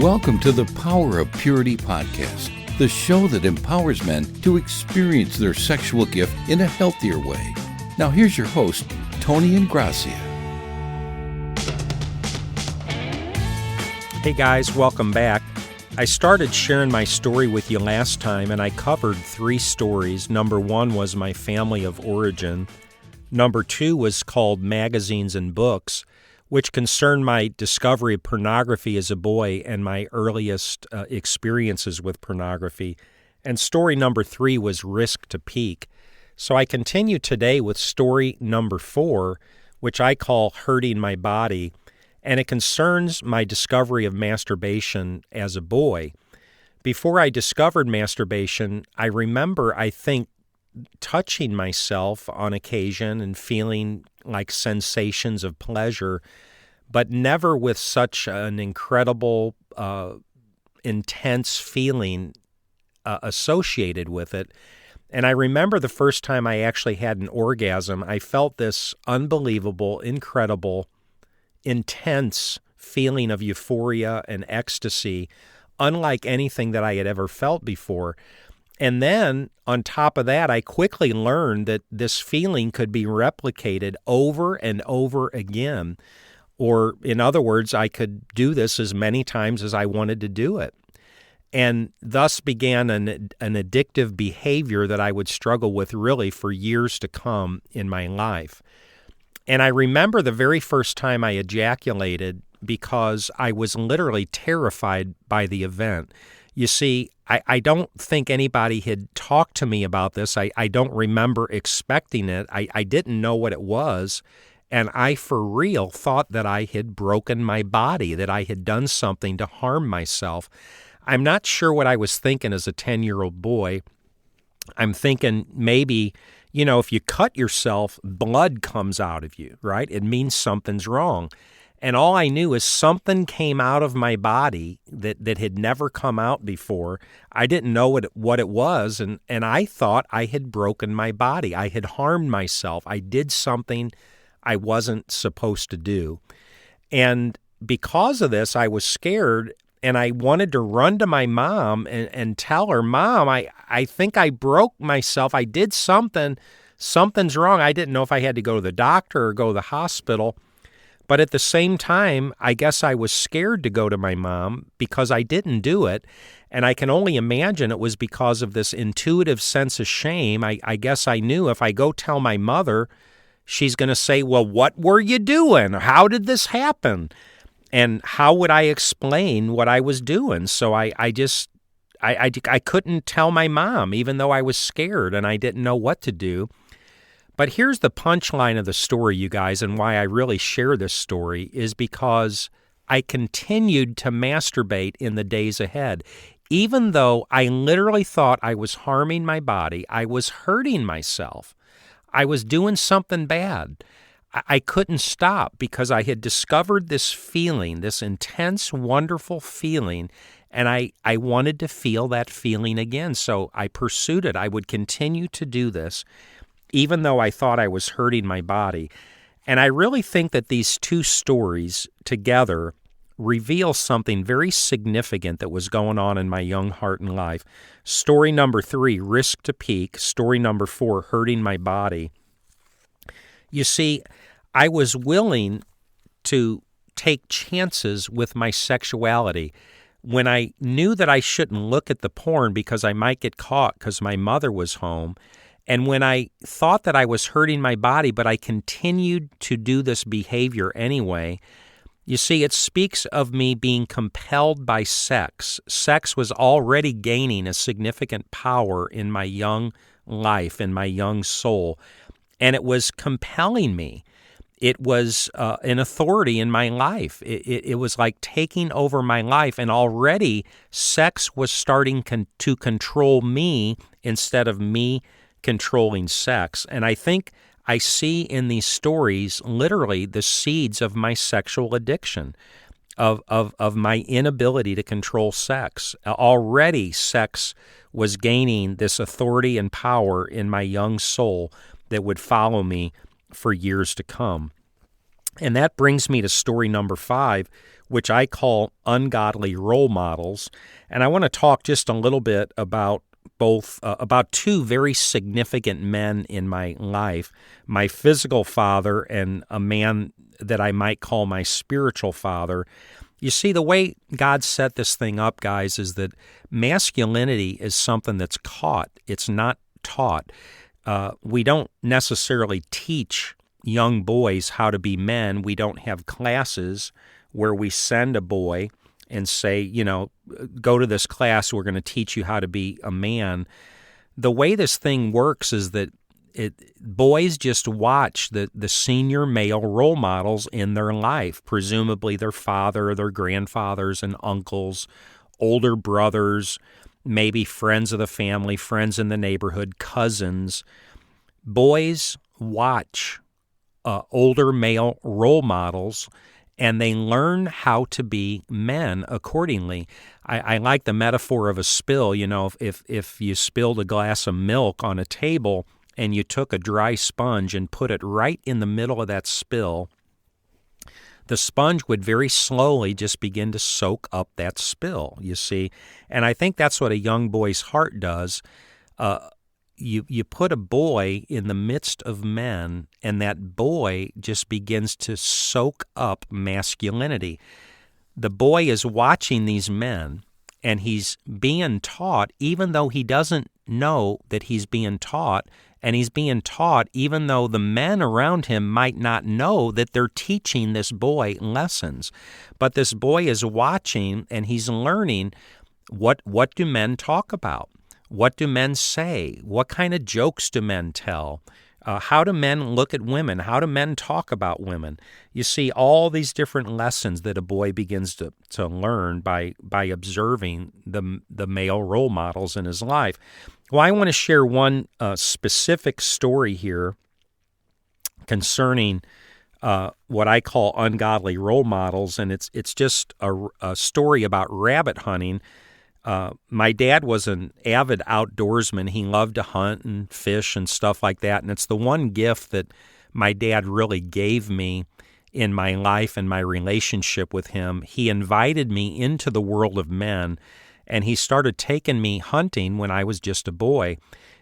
Welcome to the Power of Purity podcast, the show that empowers men to experience their sexual gift in a healthier way. Now here's your host, Tony Ingracia. Hey guys, welcome back. I started sharing my story with you last time, and I covered 3 stories. Number 1 was my family of origin. Number 2 was called Magazines and Books, which concerned my discovery of pornography as a boy and my earliest experiences with pornography. And story number 3 was Risk to Peak. So I continue today with story number 4, which I call Hurting My Body, and it concerns my discovery of masturbation as a boy. Before I discovered masturbation, I remember, I think, touching myself on occasion and feeling like sensations of pleasure, but never with such an incredible, intense feeling associated with it. And I remember the first time I actually had an orgasm, I felt this unbelievable, incredible, intense feeling of euphoria and ecstasy, unlike anything that I had ever felt before. And then, on top of that, I quickly learned that this feeling could be replicated over and over again. Or, in other words, I could do this as many times as I wanted to do it. And thus began an addictive behavior that I would struggle with really for years to come in my life. And I remember the very first time I ejaculated because I was literally terrified by the event. You see, I don't think anybody had talked to me about this. I don't remember expecting it. I didn't know what it was. And I, for real, thought that I had broken my body, that I had done something to harm myself. I'm not sure what I was thinking as a 10-year-old boy. I'm thinking maybe, if you cut yourself, blood comes out of you, right? It means something's wrong. And all I knew is something came out of my body that had never come out before. I didn't know what it was, and I thought I had broken my body. I had harmed myself. I did something I wasn't supposed to do. And because of this, I was scared, and I wanted to run to my mom and tell her, Mom, I think I broke myself. I did something. Something's wrong. I didn't know if I had to go to the doctor or go to the hospital. But at the same time, I guess I was scared to go to my mom because I didn't do it. And I can only imagine it was because of this intuitive sense of shame. I guess I knew if I go tell my mother, she's going to say, well, what were you doing? How did this happen? And how would I explain what I was doing? So I couldn't tell my mom, even though I was scared and I didn't know what to do. But here's the punchline of the story, you guys, and why I really share this story is because I continued to masturbate in the days ahead. Even though I literally thought I was harming my body, I was hurting myself, I was doing something bad. I couldn't stop because I had discovered this feeling, this intense, wonderful feeling, and I wanted to feel that feeling again. So I pursued it. I would continue to do this, even though I thought I was hurting my body. And I really think that these 2 stories together reveal something very significant that was going on in my young heart and life. Story number 3, Risk to Peak. Story number 4, Hurting My Body. You see, I was willing to take chances with my sexuality. When I knew that I shouldn't look at the porn because I might get caught because my mother was home, and when I thought that I was hurting my body, but I continued to do this behavior anyway, you see, it speaks of me being compelled by sex. Sex was already gaining a significant power in my young life, in my young soul, and it was compelling me. It was an authority in my life. It was like taking over my life, and already sex was starting to control me instead of me controlling sex. And I think I see in these stories literally the seeds of my sexual addiction, of my inability to control sex. Already sex was gaining this authority and power in my young soul that would follow me for years to come. And that brings me to story number 5, which I call ungodly role models. And I want to talk just a little bit about about two very significant men in my life, my physical father and a man that I might call my spiritual father. You see, the way God set this thing up, guys, is that masculinity is something that's caught. It's not taught. We don't necessarily teach young boys how to be men. We don't have classes where we send a boy and say, go to this class, we're going to teach you how to be a man. The way this thing works is that boys just watch the senior male role models in their life, presumably their father, their grandfathers and uncles, older brothers, maybe friends of the family, friends in the neighborhood, cousins. Boys watch older male role models, and they learn how to be men accordingly. I like the metaphor of a spill. If you spilled a glass of milk on a table and you took a dry sponge and put it right in the middle of that spill, the sponge would very slowly just begin to soak up that spill, you see. And I think that's what a young boy's heart does. You put a boy in the midst of men, and that boy just begins to soak up masculinity. The boy is watching these men, and he's being taught, even though he doesn't know that he's being taught, and he's being taught even though the men around him might not know that they're teaching this boy lessons. But this boy is watching, and he's learning what do men talk about? What do men say? What kind of jokes do men tell? How do men look at women? How do men talk about women? You see all these different lessons that a boy begins to learn by observing the male role models in his life. Well, I want to share one specific story here concerning what I call ungodly role models, and it's just a story about rabbit hunting. My dad was an avid outdoorsman. He loved to hunt and fish and stuff like that, and it's the one gift that my dad really gave me in my life and my relationship with him. He invited me into the world of men, and he started taking me hunting when I was just a boy.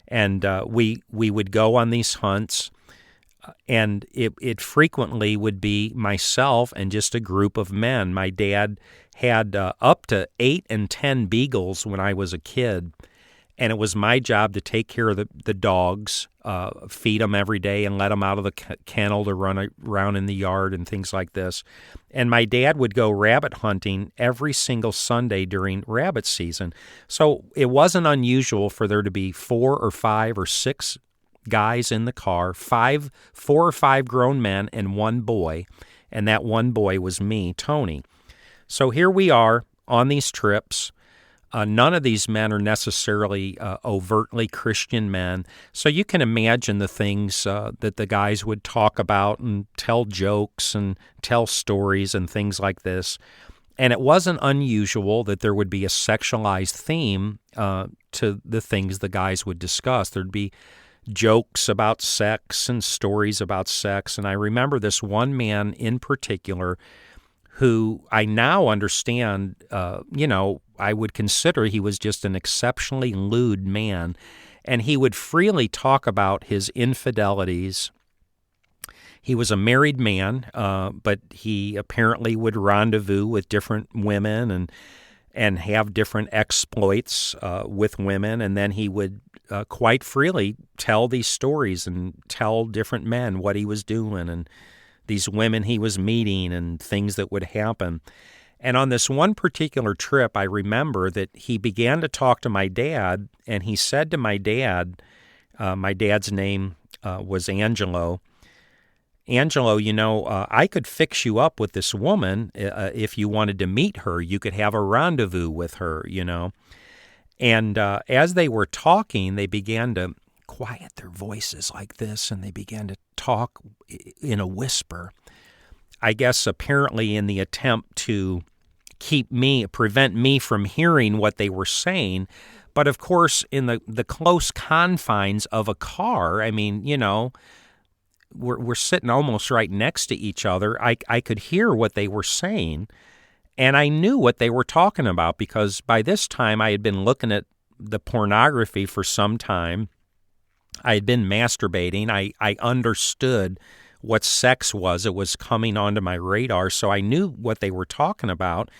And we would go on these hunts, and it frequently would be myself and just a group of men. My dad had up to 8 and 10 beagles when I was a kid, and it was my job to take care of the dogs, feed them every day and let them out of the kennel to run around in the yard and things like this. And my dad would go rabbit hunting every single Sunday during rabbit season. So it wasn't unusual for there to be 4 or 5 or 6 guys in the car, 4 or 5 grown men and one boy, and that one boy was me, Tony. So here we are on these trips. None of these men are necessarily overtly Christian men, so you can imagine the things that the guys would talk about and tell jokes and tell stories and things like this. And it wasn't unusual that there would be a sexualized theme to the things the guys would discuss. There'd be jokes about sex and stories about sex. And I remember this one man in particular who I now understand, I would consider he was just an exceptionally lewd man. And he would freely talk about his infidelities. He was a married man, but he apparently would rendezvous with different women and have different exploits with women. And then he would quite freely tell these stories and tell different men what he was doing and these women he was meeting and things that would happen. And on this one particular trip, I remember that he began to talk to my dad, and he said to my dad's name was Angelo, I could fix you up with this woman if you wanted to meet her. You could have a rendezvous with her, And as they were talking, they began to quiet their voices like this, and they began to talk in a whisper. I guess apparently in the attempt to prevent me from hearing what they were saying. But of course, in the close confines of a car, were sitting almost right next to each other. I could hear what they were saying, and I knew what they were talking about because by this time I had been looking at the pornography for some time. I had been masturbating. I understood what sex was. It was coming onto my radar, so I knew what they were talking about.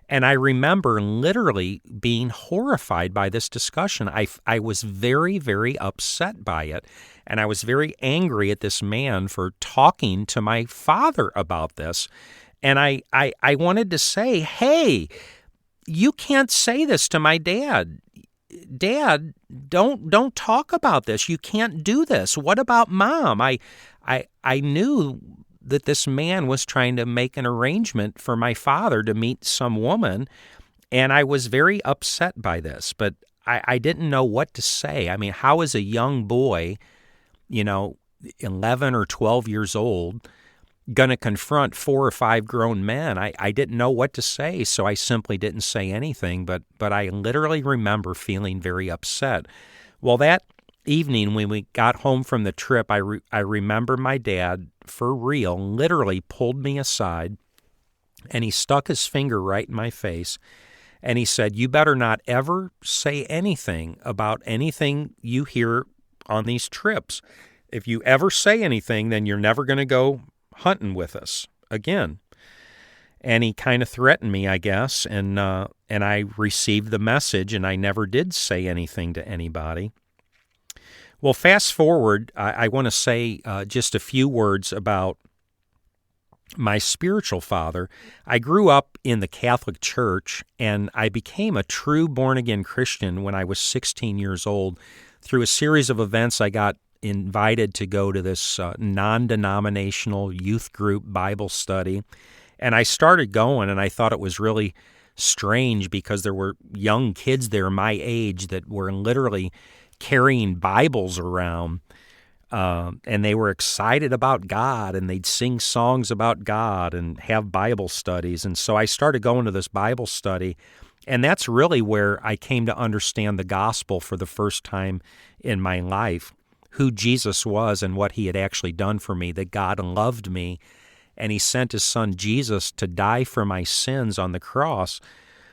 And I remember literally being horrified by this discussion. I was very, very upset by it. And I was very angry at this man for talking to my father about this. And I wanted to say, hey, you can't say this to my dad. Dad, don't talk about this. You can't do this. What about Mom? I knew that this man was trying to make an arrangement for my father to meet some woman, and I was very upset by this, but I didn't know what to say. I mean, how is a young boy, 11 or 12 years old, going to confront 4 or 5 grown men? I didn't know what to say, so I simply didn't say anything, but I literally remember feeling very upset. Well, that evening when we got home from the trip, I remember my dad, for real, literally pulled me aside, and he stuck his finger right in my face, and he said, you better not ever say anything about anything you hear on these trips. If you ever say anything, then you're never going to go hunting with us again. And he kind of threatened me, I guess, and I received the message, and I never did say anything to anybody. Well, fast forward, I want to say just a few words about my spiritual father. I grew up in the Catholic Church, and I became a true born-again Christian when I was 16 years old. Through a series of events, I got invited to go to this non-denominational youth group Bible study, and I started going, and I thought it was really strange because there were young kids there my age that were literally carrying Bibles around, and they were excited about God, and they'd sing songs about God and have Bible studies. And so I started going to this Bible study, and that's really where I came to understand the gospel for the first time in my life, who Jesus was and what he had actually done for me, that God loved me, and he sent his son Jesus to die for my sins on the cross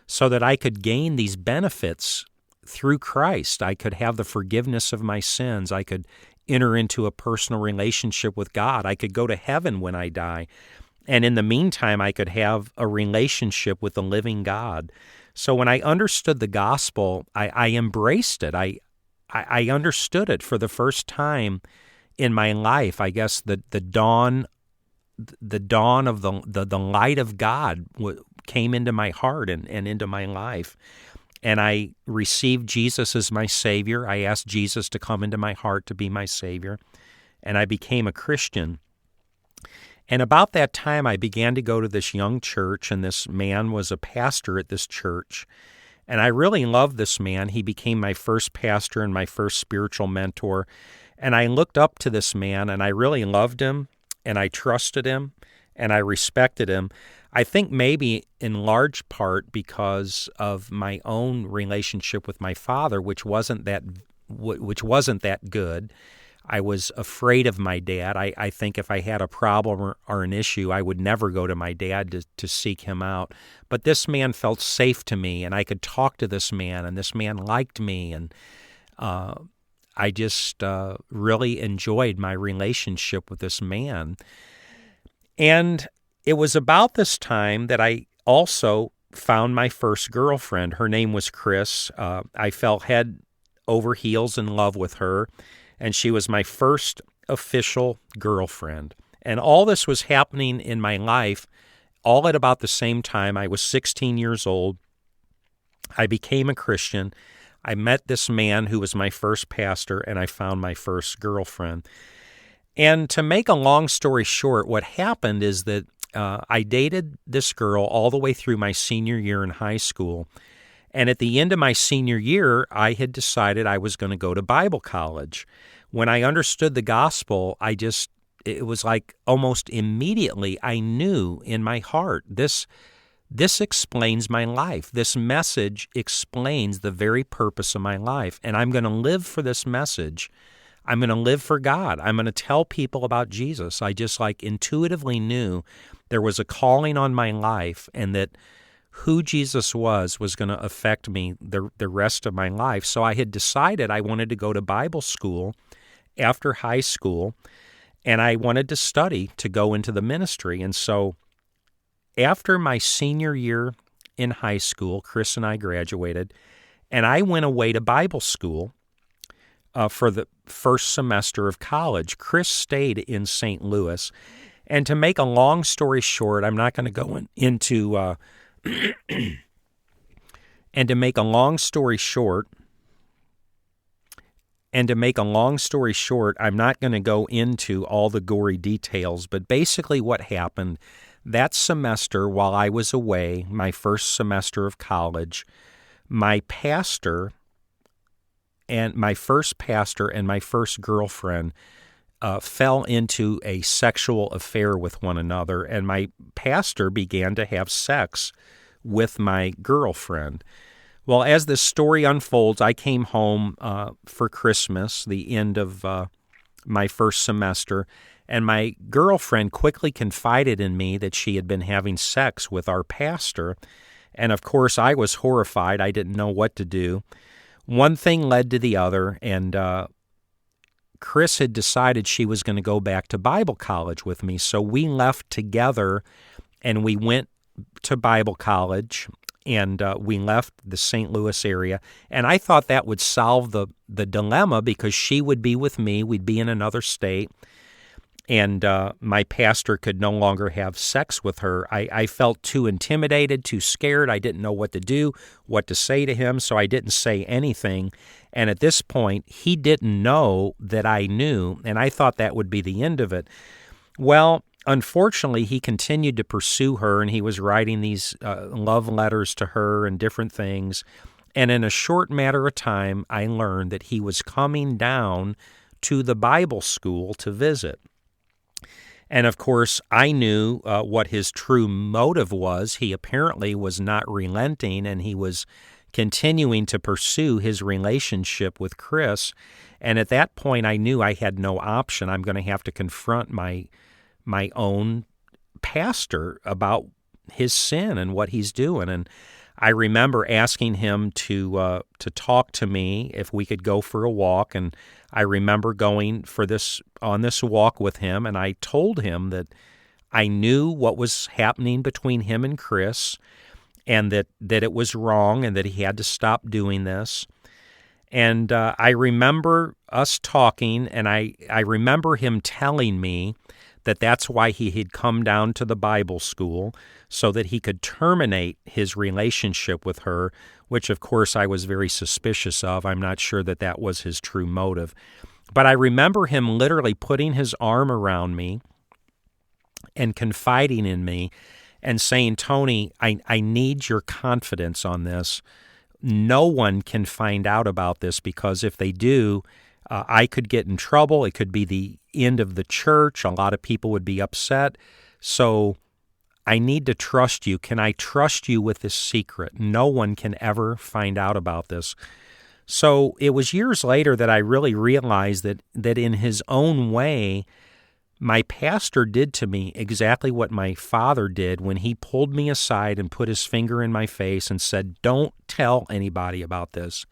so that I could gain these benefits through Christ. I could have the forgiveness of my sins. I could enter into a personal relationship with God. I could go to heaven when I die. And in the meantime, I could have a relationship with the living God. So when I understood the gospel, I embraced it. I understood it for the first time in my life. I guess the dawn of the light of God came into my heart and into my life. And I received Jesus as my Savior. I asked Jesus to come into my heart to be my Savior. And I became a Christian. And about that time, I began to go to this young church, and this man was a pastor at this church. And I really loved this man. He became my first pastor and my first spiritual mentor. And I looked up to this man, and I really loved him, and I trusted him, and I respected him. I think maybe in large part because of my own relationship with my father, which wasn't that good. I was afraid of my dad. I think if I had a problem or an issue, I would never go to my dad to seek him out. But this man felt safe to me, and I could talk to this man, and this man liked me, and I just really enjoyed my relationship with this man. And it was about this time that I also found my first girlfriend. Her name was Chris. I fell head over heels in love with her, and she was my first official girlfriend. And all this was happening in my life all at about the same time. I was 16 years old. I became a Christian. I met this man who was my first pastor, and I found my first girlfriend. And to make a long story short, what happened is that I dated this girl all the way through my senior year in high school. And at the end of my senior year, I had decided I was going to go to Bible college. When I understood the gospel, it was like almost immediately I knew in my heart, this explains my life. This message explains the very purpose of my life, and I'm going to live for this message. I'm going to live for God. I'm going to tell people about Jesus. I just intuitively knew there was a calling on my life, and that who Jesus was going to affect me the rest of my life. So I had decided I wanted to go to Bible school after high school, and I wanted to study to go into the ministry. And so after my senior year in high school, Chris and I graduated, and I went away to Bible school for the first semester of college. Chris stayed in St. Louis. And to make a long story short, I'm not going to go into and to make a long story short, I'm not going to go into all the gory details, but basically what happened that semester while I was away, my first semester of college, my first pastor and my first girlfriend fell into a sexual affair with one another, and my pastor began to have sex with my girlfriend. Well, as this story unfolds, I came home for Christmas, the end of my first semester, and my girlfriend quickly confided in me that she had been having sex with our pastor. And of course, I was horrified. I didn't know what to do. One thing led to the other, and Chris had decided she was going to go back to Bible college with me. So we left together, and we went to Bible college, and we left the St. Louis area. And I thought that would solve the dilemma, because she would be with me. We'd be in another state. And my pastor could no longer have sex with her. I felt too intimidated, too scared. I didn't know what to do, what to say to him, so I didn't say anything. And at this point, he didn't know that I knew, and I thought that would be the end of it. Well, unfortunately, he continued to pursue her, and he was writing these love letters to her and different things. And in a short matter of time, I learned that he was coming down to the Bible school to visit. And of course, I knew what his true motive was. He apparently was not relenting, and he was continuing to pursue his relationship with Chris. And at that point, I knew I had no option. I'm going to have to confront my own pastor about his sin and what he's doing. And I remember asking him to talk to me if we could go for a walk, and I remember going on this walk with him, and I told him that I knew what was happening between him and Chris, and that it was wrong, and that he had to stop doing this. And I remember us talking, and I remember him telling me that that's why he had come down to the Bible school, so that he could terminate his relationship with her, which of course I was very suspicious of. I'm not sure that that was his true motive. But I remember him literally putting his arm around me and confiding in me and saying, "Tony, I need your confidence on this. No one can find out about this, because if they do, I could get in trouble. It could be the end of the church. A lot of people would be upset. So I need to trust you. Can I trust you with this secret? No one can ever find out about this." So it was years later that I really realized that in his own way, my pastor did to me exactly what my father did when he pulled me aside and put his finger in my face and said, "Don't tell anybody about this."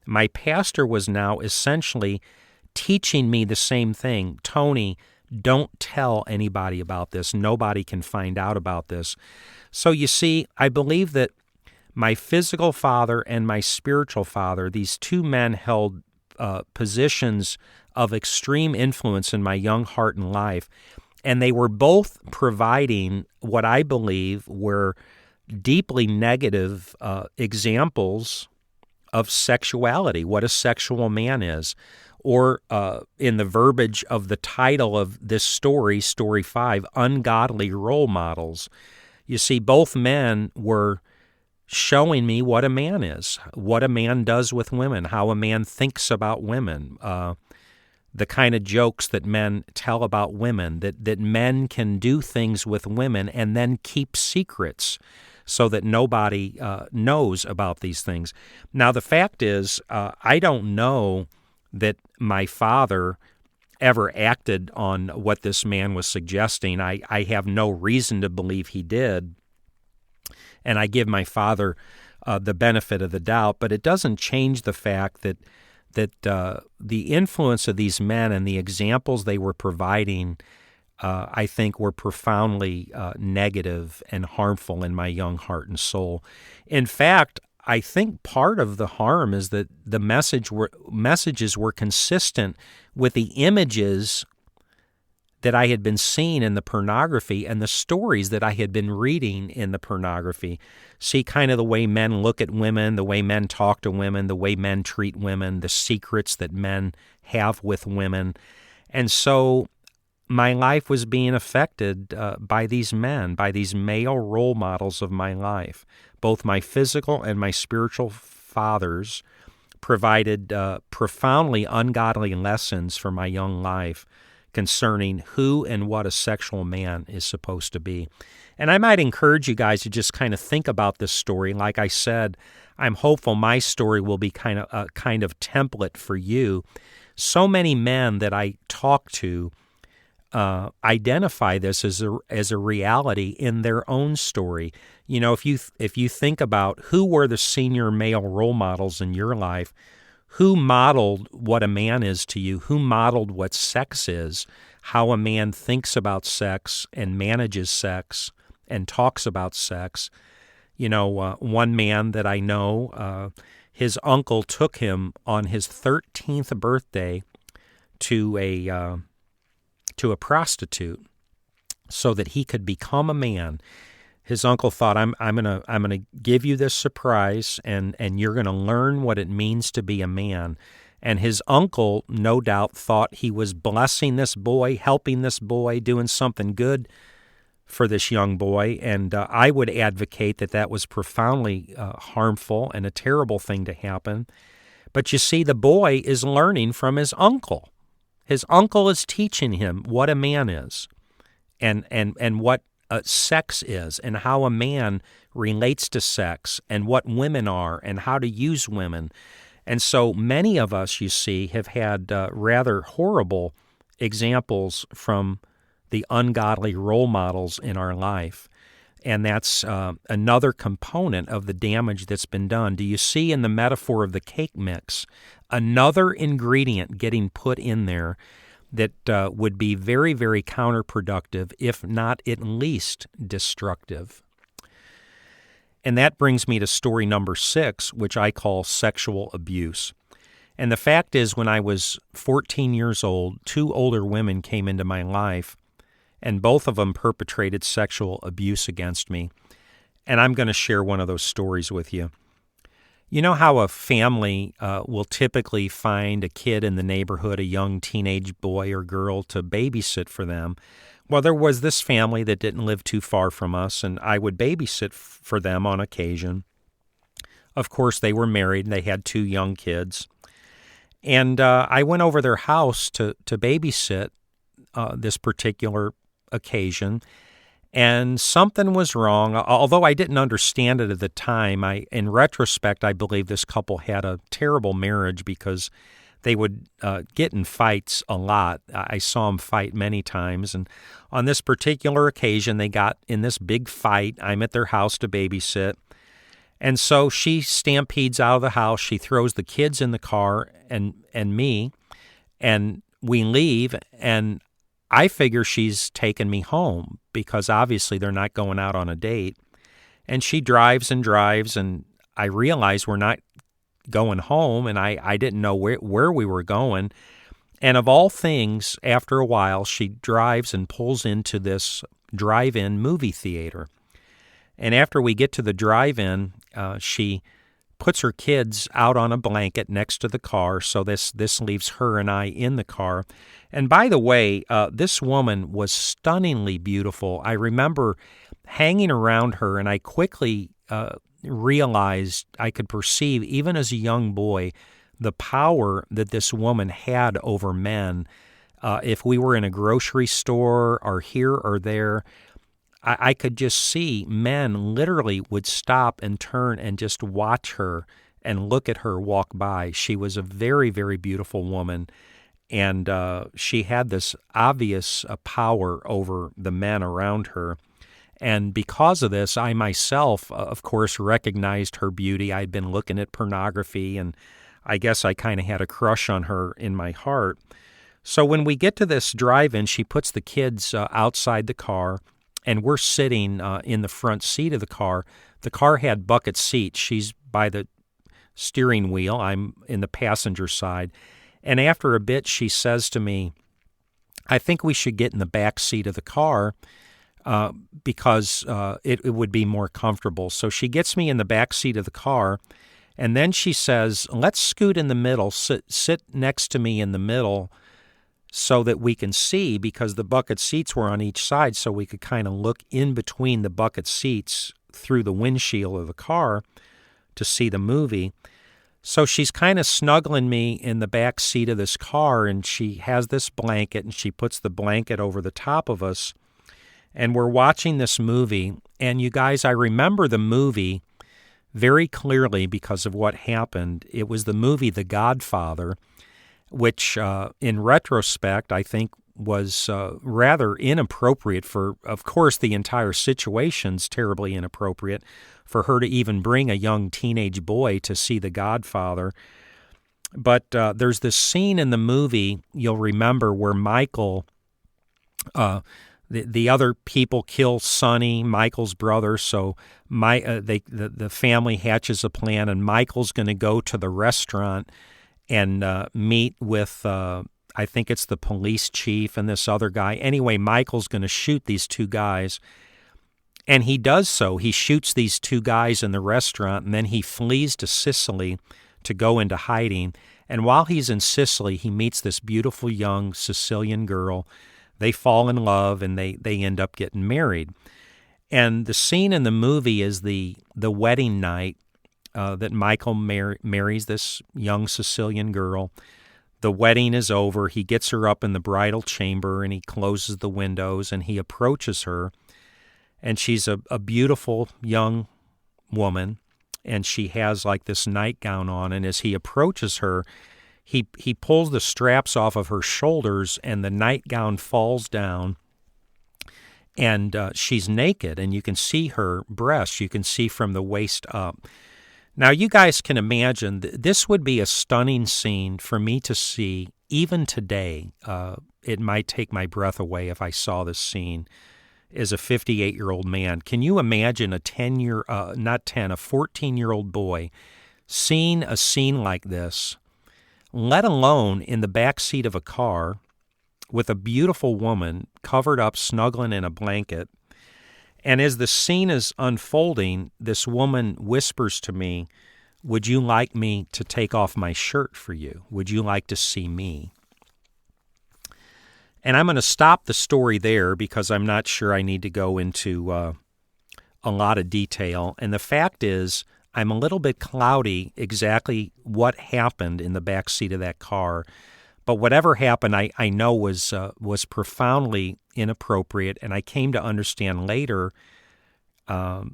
My pastor was now essentially teaching me the same thing. "Tony, don't tell anybody about this. Nobody can find out about this." So you see, I believe that my physical father and my spiritual father, these two men held positions of extreme influence in my young heart and life, and they were both providing what I believe were deeply negative examples of sexuality, what a sexual man is. Or in the verbiage of the title of this story, Story 5, ungodly role models. You see, both men were showing me what a man is, what a man does with women, how a man thinks about women, the kind of jokes that men tell about women, that men can do things with women and then keep secrets so that nobody knows about these things. Now, the fact is, I don't know that my father ever acted on what this man was suggesting. I have no reason to believe he did, and I give my father the benefit of the doubt, but it doesn't change the fact that the influence of these men and the examples they were providing, I think, were profoundly negative and harmful in my young heart and soul. In fact, I think part of the harm is that the messages were consistent with the images that I had been seeing in the pornography and the stories that I had been reading in the pornography. See kind of the way men look at women, the way men talk to women, the way men treat women, the secrets that men have with women. And so my life was being affected by these men, by these male role models of my life. Both my physical and my spiritual fathers provided profoundly ungodly lessons for my young life concerning who and what a sexual man is supposed to be. And I might encourage you guys to just kind of think about this story. Like I said, I'm hopeful my story will be kind of a kind of template for you. So many men that I talk to identify this as a reality in their own story. You know, if you think about who were the senior male role models in your life, who modeled what a man is to you, who modeled what sex is, how a man thinks about sex and manages sex and talks about sex. You know, one man that I know, his uncle took him on his 13th birthday to a prostitute so that he could become a man. His uncle thought, I'm gonna give you this surprise, and you're gonna learn what it means to be a man. And his uncle, no doubt, thought he was blessing this boy, helping this boy, doing something good for this young boy. And I would advocate that was profoundly harmful and a terrible thing to happen. But you see, the boy is learning from his uncle. His uncle is teaching him what a man is, and what sex is, and how a man relates to sex, and what women are, and how to use women. And so many of us, you see, have had rather horrible examples from the ungodly role models in our life. And that's another component of the damage that's been done. Do you see in the metaphor of the cake mix another ingredient getting put in there that would be very, very counterproductive, if not at least destructive? And that brings me to story number 6, which I call sexual abuse. And the fact is, when I was 14 years old, 2 older women came into my life, and both of them perpetrated sexual abuse against me. And I'm going to share one of those stories with you. You know how a family will typically find a kid in the neighborhood, a young teenage boy or girl, to babysit for them? Well, there was this family that didn't live too far from us, and I would babysit for them on occasion. Of course, they were married, and they had 2 young kids. And I went over their house to babysit this particular occasion, and something was wrong. Although I didn't understand it at the time, in retrospect, I believe this couple had a terrible marriage because they would get in fights a lot. I saw them fight many times, and on this particular occasion, they got in this big fight. I'm at their house to babysit, and so she stampedes out of the house. She throws the kids in the car and me, and we leave, and I figure she's taken me home because obviously they're not going out on a date. And she drives and drives, and I realize we're not going home, and I didn't know where we were going. And of all things, after a while, she drives and pulls into this drive-in movie theater. And after we get to the drive-in, she puts her kids out on a blanket next to the car, so this leaves her and I in the car. And by the way, this woman was stunningly beautiful. I remember hanging around her, and I quickly realized I could perceive, even as a young boy, the power that this woman had over men. If we were in a grocery store or here or there, I could just see men literally would stop and turn and just watch her and look at her walk by. She was a very, very beautiful woman, and she had this obvious power over the men around her. And because of this, I myself, of course, recognized her beauty. I'd been looking at pornography, and I guess I kind of had a crush on her in my heart. So when we get to this drive-in, she puts the kids outside the car, and we're sitting in the front seat of the car. The car had bucket seats. She's by the steering wheel. I'm in the passenger side. And after a bit, she says to me, I think we should get in the back seat of the car because it would be more comfortable. So she gets me in the back seat of the car, and then she says, let's scoot in the middle, sit next to me in the middle so that we can see, because the bucket seats were on each side, so we could kind of look in between the bucket seats through the windshield of the car to see the movie. So she's kind of snuggling me in the back seat of this car, and she has this blanket, and she puts the blanket over the top of us, and we're watching this movie. And you guys, I remember the movie very clearly because of what happened. It was the movie The Godfather, which in retrospect I think was rather inappropriate for, of course, the entire situation's terribly inappropriate for her to even bring a young teenage boy to see The Godfather. But there's this scene in the movie, you'll remember, where Michael, the other people kill Sonny, Michael's brother, so the family hatches a plan, and Michael's going to go to the restaurant and meet with, I think it's the police chief and this other guy. Anyway, Michael's going to shoot these two guys, and he does so. He shoots these two guys in the restaurant, and then he flees to Sicily to go into hiding. And while he's in Sicily, he meets this beautiful young Sicilian girl. They fall in love, and they end up getting married. And the scene in the movie is the wedding night that Michael marries this young Sicilian girl. The wedding is over. He gets her up in the bridal chamber, and he closes the windows, and he approaches her. And she's a beautiful young woman, and she has like this nightgown on. And as he approaches her, he pulls the straps off of her shoulders, and the nightgown falls down, and she's naked, and you can see her breasts. You can see from the waist up. Now, you guys can imagine, this would be a stunning scene for me to see even today. It might take my breath away if I saw this scene as a 58-year-old man. Can you imagine a 14-year-old boy seeing a scene like this, let alone in the back seat of a car with a beautiful woman covered up, snuggling in a blanket? And as the scene is unfolding, this woman whispers to me, would you like me to take off my shirt for you? Would you like to see me? And I'm going to stop the story there because I'm not sure I need to go into a lot of detail. And the fact is, I'm a little bit cloudy exactly what happened in the back seat of that car. But whatever happened, I know was profoundly inappropriate, and I came to understand later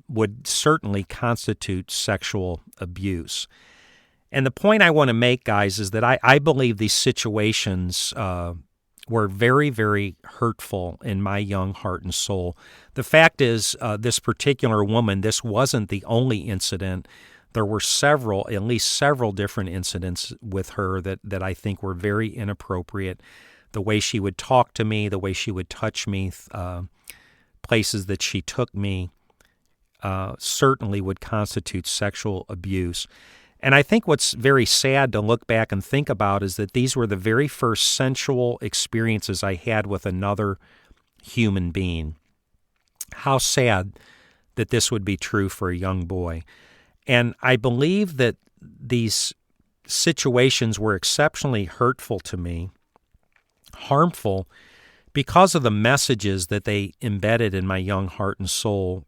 would certainly constitute sexual abuse. And the point I want to make, guys, is that I believe these situations were very, very hurtful in my young heart and soul. The fact is, this particular woman, this wasn't the only incident. There were at least several different incidents with her that I think were very inappropriate. The way she would talk to me, the way she would touch me, places that she took me, certainly would constitute sexual abuse. And I think what's very sad to look back and think about is that these were the very first sensual experiences I had with another human being. How sad that this would be true for a young boy. And I believe that these situations were exceptionally hurtful to me, harmful, because of the messages that they embedded in my young heart and soul.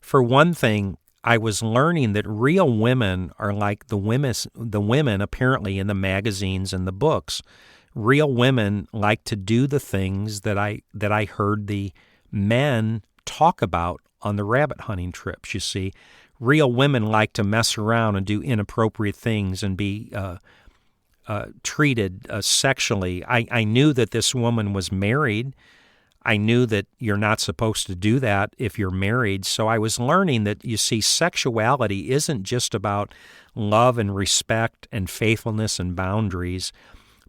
For one thing, I was learning that real women are like the women apparently in the magazines and the books. Real women like to do the things that I heard the men talk about on the rabbit hunting trips, you see. real women like to mess around and do inappropriate things and be treated sexually. I knew that this woman was married. I knew that you're not supposed to do that if you're married. So I was learning that, you see, sexuality isn't just about love and respect and faithfulness and boundaries,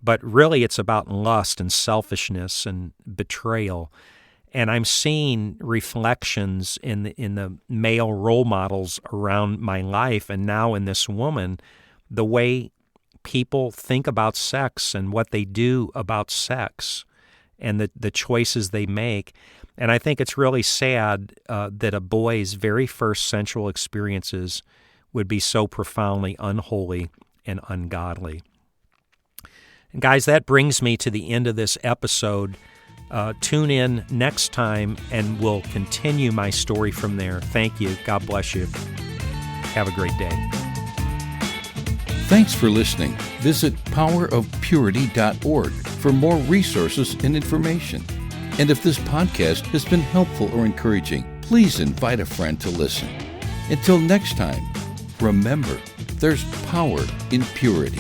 but really it's about lust and selfishness and betrayal. And I'm seeing reflections in the male role models around my life, and now in this woman, the way people think about sex and what they do about sex and the choices they make. And I think it's really sad that a boy's very first sensual experiences would be so profoundly unholy and ungodly. And guys, that brings me to the end of this episode. Tune in next time, and we'll continue my story from there. Thank you. God bless you. Have a great day. Thanks for listening. Visit powerofpurity.org for more resources and information. And if this podcast has been helpful or encouraging, please invite a friend to listen. Until next time, remember, there's power in purity.